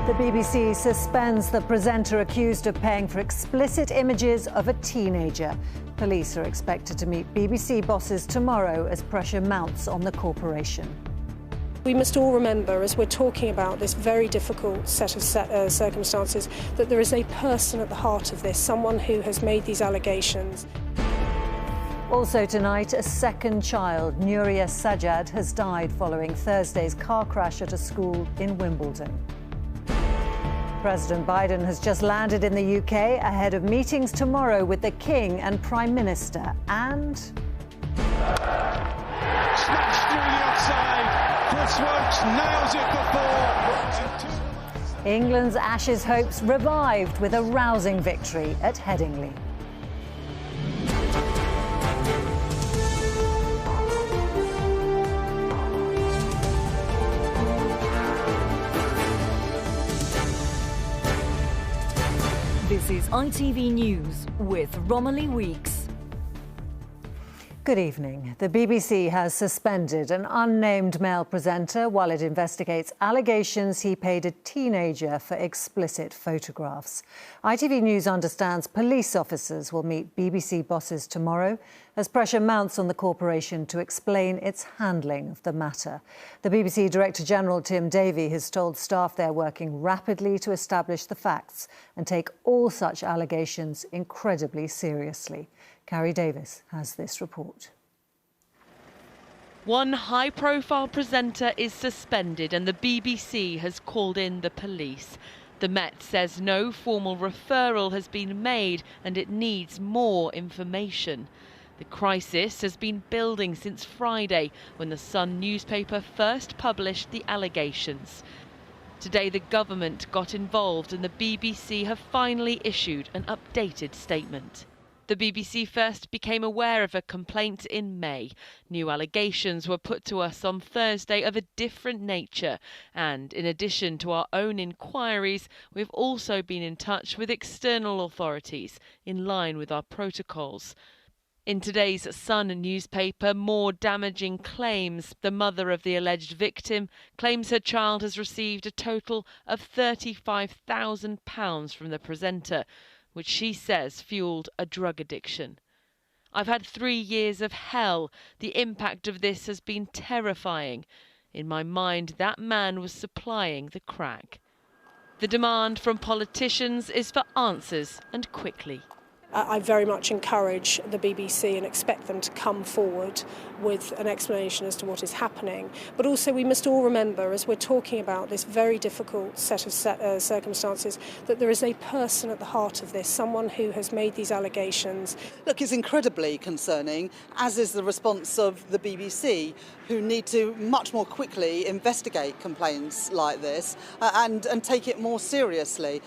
The BBC suspends the presenter accused of paying for explicit images of a teenager. Police are expected to meet BBC bosses tomorrow as pressure mounts on the corporation. We must all remember, as we're talking about this very difficult set of circumstances, that there is a person at the heart of this, someone who has made these allegations. Also tonight, a second child, Nuria Sajjad, has died following Thursday's car crash at a school in Wimbledon. President Biden has just landed in the UK ahead of meetings tomorrow with the King and Prime Minister. And smashed through the offside. Chris Woakes nails it before. England's Ashes hopes revived with a rousing victory at Headingley. This is ITV News with Romilly Weeks. Good evening. The BBC has suspended an unnamed male presenter while it investigates allegations he paid a teenager for explicit photographs. ITV News understands police officers will meet BBC bosses tomorrow as pressure mounts on the corporation to explain its handling of the matter. The BBC Director General Tim Davie has told staff they're working rapidly to establish the facts and take all such allegations incredibly seriously. Carrie Davis has this report. One high-profile presenter is suspended and the BBC has called in the police. The Met says no formal referral has been made and it needs more information. The crisis has been building since Friday when the Sun newspaper first published the allegations. Today the government got involved and the BBC have finally issued an updated statement. The BBC first became aware of a complaint in May. New allegations were put to us on Thursday of a different nature. And in addition to our own inquiries, we've also been in touch with external authorities in line with our protocols. In today's Sun newspaper, more damaging claims. The mother of the alleged victim claims her child has received a total of £35,000 from the presenter, which she says fueled a drug addiction. I've had 3 years of hell. The impact of this has been terrifying. In my mind, that man was supplying the crack. The demand from politicians is for answers and quickly. I very much encourage the BBC and expect them to come forward with an explanation as to what is happening. But also we must all remember, as we're talking about this very difficult set of circumstances, that there is a person at the heart of this, someone who has made these allegations. Look, it's incredibly concerning, as is the response of the BBC, who need to much more quickly investigate complaints like this and take it more seriously.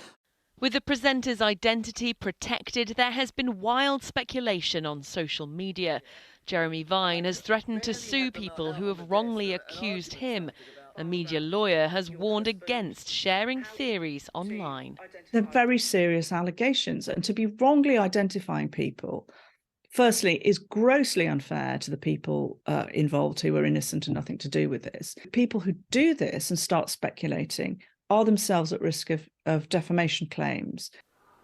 With the presenter's identity protected, there has been wild speculation on social media. Jeremy Vine has threatened to sue people who have wrongly accused him. A media lawyer has warned against sharing theories online. They're very serious allegations, and to be wrongly identifying people, firstly, is grossly unfair to the people involved who are innocent and nothing to do with this. People who do this and start speculating are themselves at risk of defamation claims.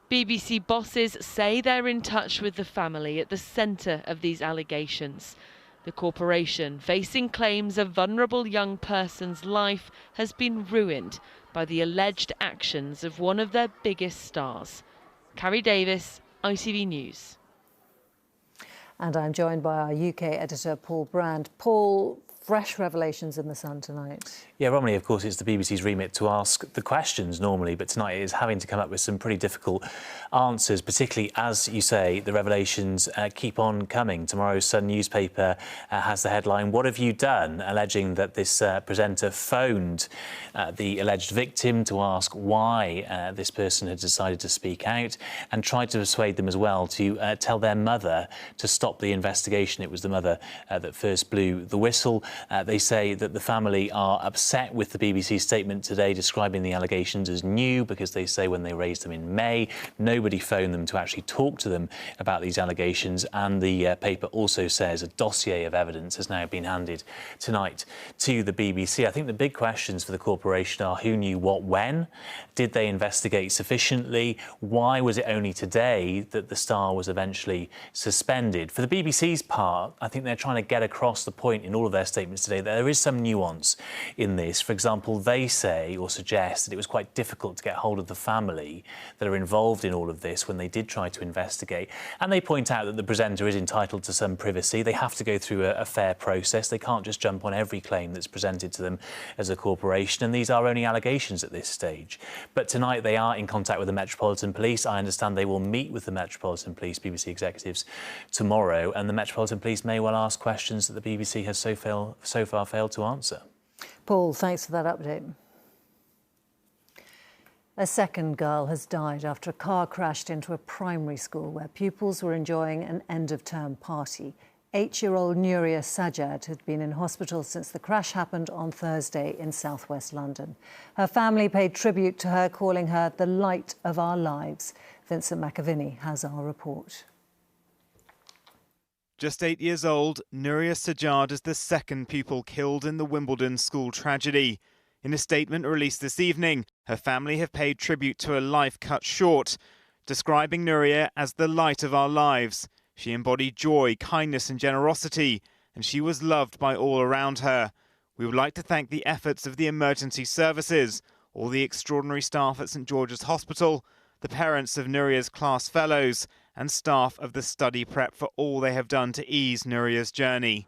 BBC bosses say they're in touch with the family at the centre of these allegations. The corporation, facing claims a vulnerable young person's life has been ruined by the alleged actions of one of their biggest stars. Carrie Davis, ITV News. And I'm joined by our UK editor, Paul Brand. Paul, fresh revelations in the Sun tonight. Yeah, Romilly, of course, it's the BBC's remit to ask the questions normally, but tonight it is having to come up with some pretty difficult answers, particularly, as you say, the revelations keep on coming. Tomorrow's Sun newspaper has the headline, "What have you done?" alleging that this presenter phoned the alleged victim to ask why this person had decided to speak out and tried to persuade them as well to tell their mother to stop the investigation. It was the mother that first blew the whistle. They say that the family are upset with the BBC statement today describing the allegations as new, because they say when they raised them in May, nobody phoned them to actually talk to them about these allegations. And the paper also says a dossier of evidence has now been handed tonight to the BBC. I think the big questions for the corporation are who knew what when? Did they investigate sufficiently? Why was it only today that the Star was eventually suspended? For the BBC's part, I think they're trying to get across the point in all of their statements today that there is some nuance in this. For example, they say or suggest that it was quite difficult to get hold of the family that are involved in all of this when they did try to investigate. And they point out that the presenter is entitled to some privacy. They have to go through a fair process. They can't just jump on every claim that's presented to them as a corporation. And these are only allegations at this stage. But tonight they are in contact with the Metropolitan Police. I understand they will meet with the Metropolitan Police, BBC executives, tomorrow, and the Metropolitan Police may well ask questions that the BBC has so far failed to answer. Paul, thanks for that update. A second girl has died after a car crashed into a primary school where pupils were enjoying an end-of-term party. 8-year-old Nuria Sajjad had been in hospital since the crash happened on Thursday in southwest London. Her family paid tribute to her, calling her the light of our lives. Vincent McAviney has our report. Just 8 years old, Nuria Sajjad is the second pupil killed in the Wimbledon school tragedy. In a statement released this evening, her family have paid tribute to a life cut short, describing Nuria as the light of our lives. She embodied joy, kindness and generosity, and she was loved by all around her. We would like to thank the efforts of the emergency services, all the extraordinary staff at St George's Hospital, the parents of Nuria's class fellows, and staff of the study prep for all they have done to ease Nuria's journey.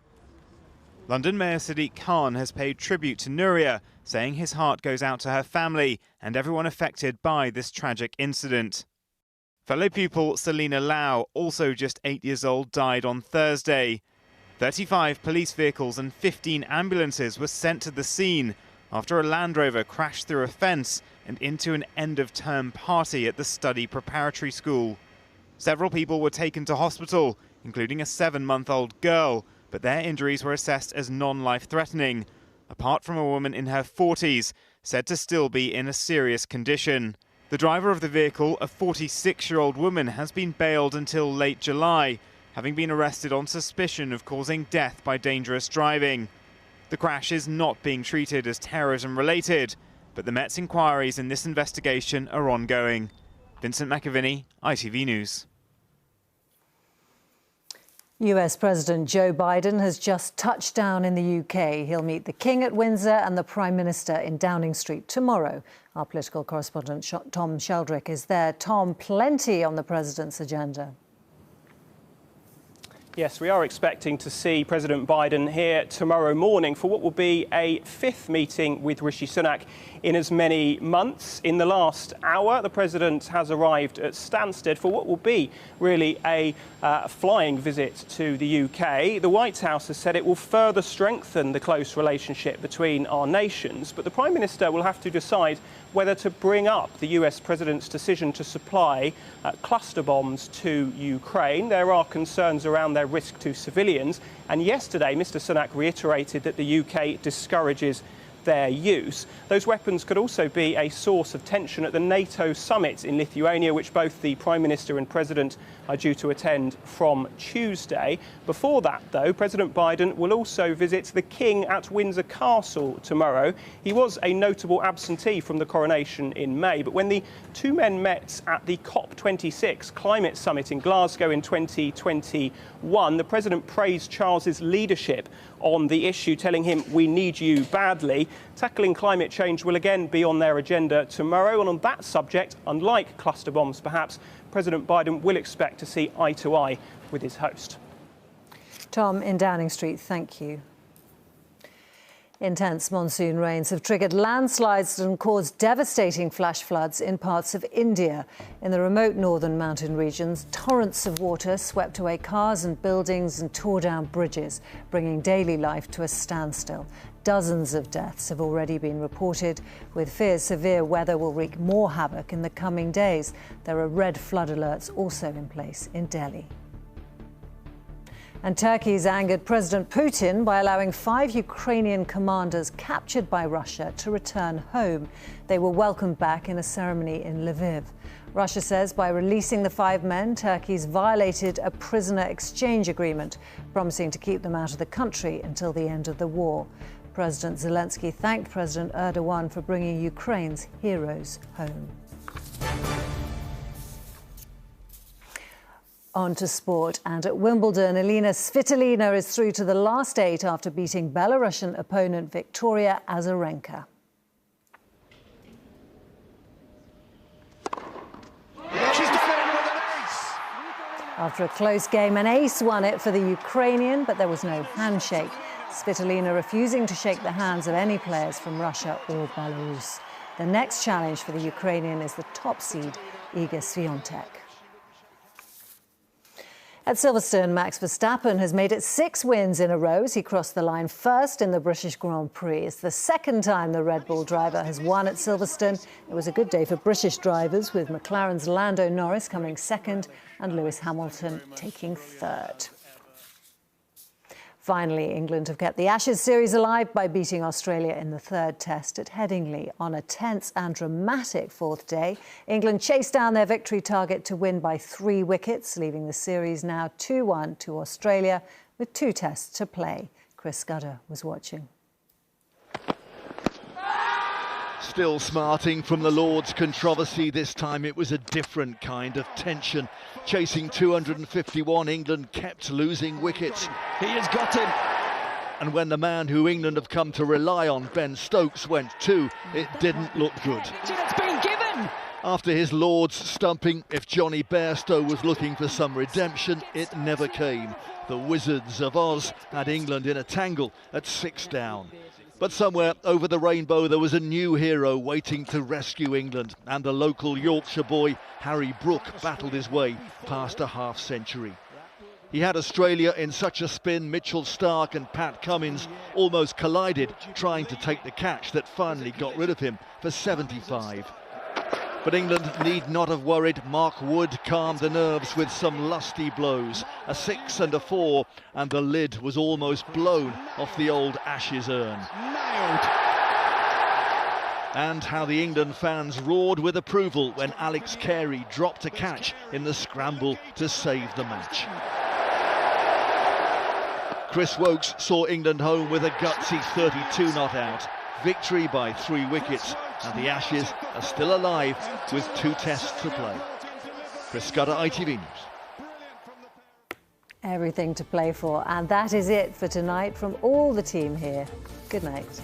London Mayor Sadiq Khan has paid tribute to Nuria, saying his heart goes out to her family and everyone affected by this tragic incident. Fellow pupil Selina Lau, also just 8 years old, died on Thursday. 35 police vehicles and 15 ambulances were sent to the scene after a Land Rover crashed through a fence and into an end-of-term party at the study preparatory school. Several people were taken to hospital, including a 7-month-old girl, but their injuries were assessed as non-life-threatening, apart from a woman in her 40s, said to still be in a serious condition. The driver of the vehicle, a 46-year-old woman, has been bailed until late July, having been arrested on suspicion of causing death by dangerous driving. The crash is not being treated as terrorism-related, but the Met's inquiries in this investigation are ongoing. Vincent McAviney, ITV News. US President Joe Biden has just touched down in the UK. He'll meet the King at Windsor and the Prime Minister in Downing Street tomorrow. Our political correspondent Tom Sheldrick is there. Tom, plenty on the President's agenda. Yes, we are expecting to see President Biden here tomorrow morning for what will be a 5th meeting with Rishi Sunak in as many months. In the last hour, the President has arrived at Stansted for what will be really a flying visit to the UK. The White House has said it will further strengthen the close relationship between our nations, but the Prime Minister will have to decide whether to bring up the US President's decision to supply cluster bombs to Ukraine. There are concerns around their risk to civilians, and yesterday Mr Sunak reiterated that the UK discourages their use. Those weapons could also be a source of tension at the NATO summit in Lithuania, which both the Prime Minister and President are due to attend from Tuesday. Before that, though, President Biden will also visit the King at Windsor Castle tomorrow. He was a notable absentee from the coronation in May, but when the two men met at the COP26 climate summit in Glasgow in 2021, the President praised Charles's leadership on the issue, telling him, "We need you badly." Tackling climate change will again be on their agenda tomorrow, and on that subject, unlike cluster bombs perhaps, President Biden will expect to see eye to eye with his host. Tom in Downing Street, thank you. Intense monsoon rains have triggered landslides and caused devastating flash floods in parts of India. In the remote northern mountain regions, torrents of water swept away cars and buildings and tore down bridges, bringing daily life to a standstill. Dozens of deaths have already been reported, with fears severe weather will wreak more havoc in the coming days. There are red flood alerts also in place in Delhi. And Turkey's angered President Putin by allowing 5 Ukrainian commanders captured by Russia to return home. They were welcomed back in a ceremony in Lviv. Russia says by releasing the 5 men, Turkey's violated a prisoner exchange agreement, promising to keep them out of the country until the end of the war. President Zelensky thanked President Erdogan for bringing Ukraine's heroes home. On to sport, and at Wimbledon, Elina Svitolina is through to the last 8 after beating Belarusian opponent Victoria Azarenka. After a close game, an ace won it for the Ukrainian, but there was no handshake. Svitolina refusing to shake the hands of any players from Russia or Belarus. The next challenge for the Ukrainian is the top seed, Iga Swiatek. At Silverstone, Max Verstappen has made it 6 wins in a row as he crossed the line first in the British Grand Prix. It's the second time the Red Bull driver has won at Silverstone. It was a good day for British drivers, with McLaren's Lando Norris coming second and Lewis Hamilton taking third. Finally, England have kept the Ashes series alive by beating Australia in the 3rd test at Headingley on a tense and dramatic 4th day. England chased down their victory target to win by 3 wickets, leaving the series now 2-1 to Australia with 2 tests to play. Chris Scudder was watching. Still smarting from the Lord's controversy, this time it was a different kind of tension. Chasing 251, England kept losing wickets. He has got him. And when the man who England have come to rely on, Ben Stokes, went too, it didn't look good. It's been given. After his Lord's stumping, if Johnny Bairstow was looking for some redemption, it never came. The Wizards of Oz had England in a tangle at 6 down. But somewhere over the rainbow there was a new hero waiting to rescue England, and the local Yorkshire boy Harry Brook battled his way past a half-century. He had Australia in such a spin, Mitchell Starc and Pat Cummins almost collided trying to take the catch that finally got rid of him for 75. But England need not have worried. Mark Wood calmed the nerves with some lusty blows. A 6 and a 4, and the lid was almost blown off the old Ashes urn. Nailed. And how the England fans roared with approval when Alex Carey dropped a catch in the scramble to save the match. Chris Wokes saw England home with a gutsy 32 not out. Victory by 3 wickets, and the Ashes are still alive with 2 tests to play. Chris Scudder, ITV News. Everything to play for, and that is it for tonight from all the team here. Good night.